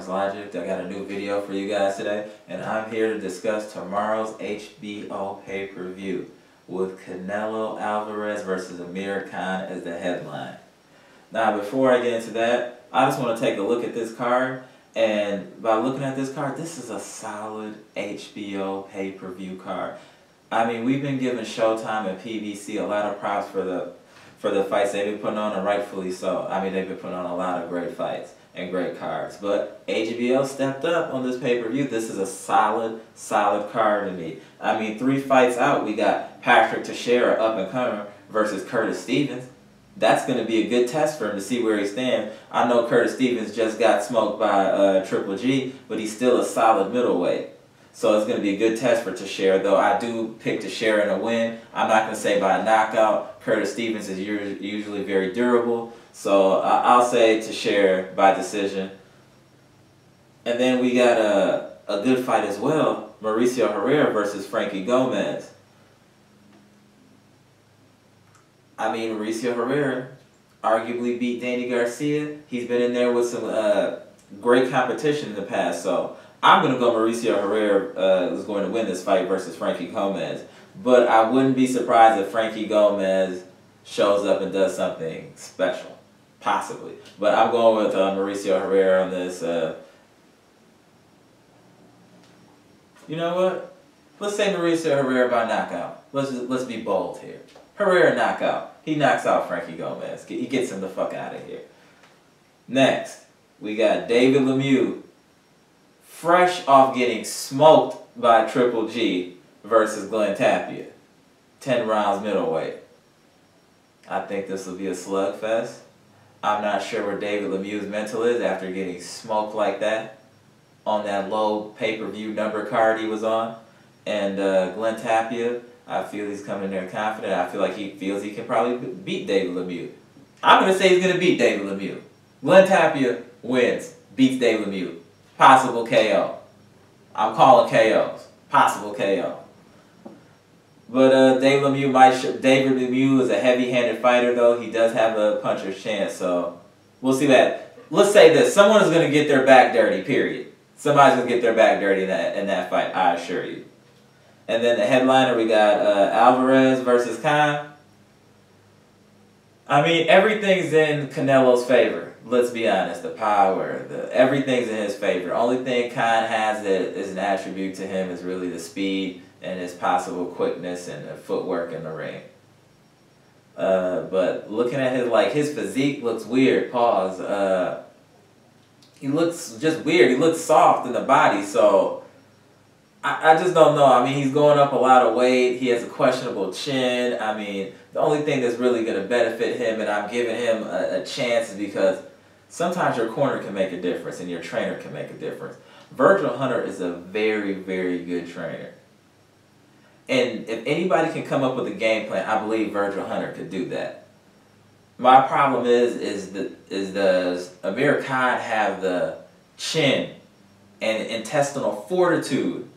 Amir's Logic. I got a new video for you guys today, and I'm here to discuss tomorrow's HBO pay-per-view with Canelo Alvarez versus Amir as the headline. Now, before I get into that, I just want to take a look at this card, and by looking at this card, this is a solid HBO pay-per-view card. I mean, we've been giving Showtime and PBC a lot of props for the fights they've been putting on, and rightfully so. I mean, they've been putting on a lot of great fights and great cards. But HBO stepped up on this pay-per-view. This is a solid card to me. I mean, 3 fights out, we got Patrick Teixeira, up-and-comer, versus Curtis Stevens. That's going to be a good test for him to see where he stands. I know Curtis Stevens just got smoked by Triple G, but he's still a solid middleweight. So it's going to be a good test for Teixeira, though I do pick Teixeira in a win. I'm not going to say by a knockout. Curtis Stevens is usually very durable. So I'll say Teixeira by decision. And then we got a good fight as well. Mauricio Herrera versus Frankie Gomez. I mean, Mauricio Herrera arguably beat Danny Garcia. He's been in there with some great competition in the past. So I'm going to go Mauricio Herrera is going to win this fight versus Frankie Gomez. But I wouldn't be surprised if Frankie Gomez shows up and does something special. Possibly. But I'm going with Mauricio Herrera on this. You know what? Let's say Mauricio Herrera by knockout. Let's be bold here. Herrera knockout. He knocks out Frankie Gomez. He gets him the fuck out of here. Next, we got David Lemieux, fresh off getting smoked by Triple G versus Glenn Tapia. 10 rounds middleweight. I think this will be a slugfest. I'm not sure where David Lemieux's mental is after getting smoked like that on that low pay-per-view number card he was on. And Glenn Tapia, I feel he's coming in there confident. I feel like he feels he can probably beat David Lemieux. I'm going to say he's going to beat David Lemieux. Glenn Tapia wins, beats David Lemieux. Possible KO. I'm calling KOs. Possible KO. But David Lemieux is a heavy-handed fighter, though. He does have a puncher's chance, so we'll see that. Let's say this. Someone is going to get their back dirty, period. Somebody's going to get their back dirty in that fight, I assure you. And then the headliner, we got Alvarez versus Khan. I mean, everything's in Canelo's favor. Let's be honest. The power, everything's in his favor. Only thing Khan has that is an attribute to him is really the speed and his possible quickness and footwork in the ring. But looking at his physique looks weird. Pause. He looks just weird. He looks soft in the body, so I just don't know. I mean, he's going up a lot of weight. He has a questionable chin. I mean, the only thing that's really going to benefit him, and I'm giving him a chance, is because sometimes your corner can make a difference and your trainer can make a difference. Virgil Hunter is a very, very good trainer. And if anybody can come up with a game plan, I believe Virgil Hunter could do that. My problem is does Amir Khan have the chin and intestinal fortitude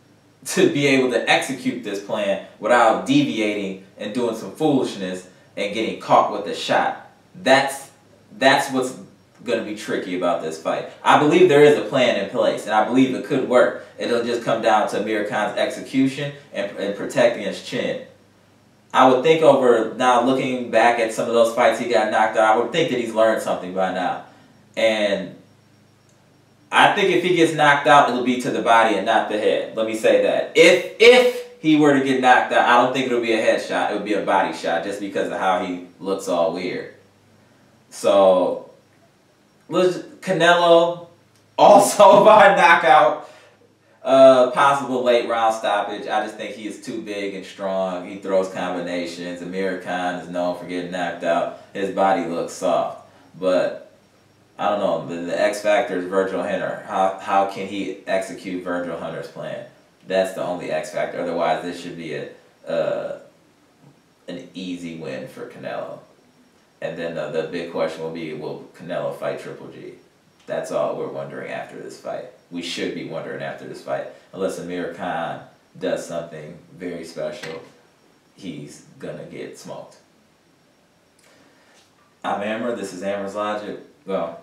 to be able to execute this plan without deviating and doing some foolishness and getting caught with a shot? That's what's going to be tricky about this fight. I believe there is a plan in place, and I believe it could work. It'll just come down to Amir Khan's execution and protecting his chin. I would think now looking back at some of those fights he got knocked out, I would think that he's learned something by now. And I think if he gets knocked out, it'll be to the body and not the head. Let me say that. If he were to get knocked out, I don't think it'll be a head shot. It would be a body shot just because of how he looks all weird. So Canelo, also by knockout, possible late round stoppage. I just think he is too big and strong. He throws combinations. Amir Khan is known for getting knocked out. His body looks soft. But I don't know. The X factor is Virgil Hunter. How can he execute Virgil Hunter's plan? That's the only X factor. Otherwise, this should be an easy win for Canelo. And then the big question will be, will Canelo fight Triple G? That's all we're wondering after this fight. We should be wondering after this fight. Unless Amir Khan does something very special, he's going to get smoked. I'm Amir. This is Amir's Logic. Go.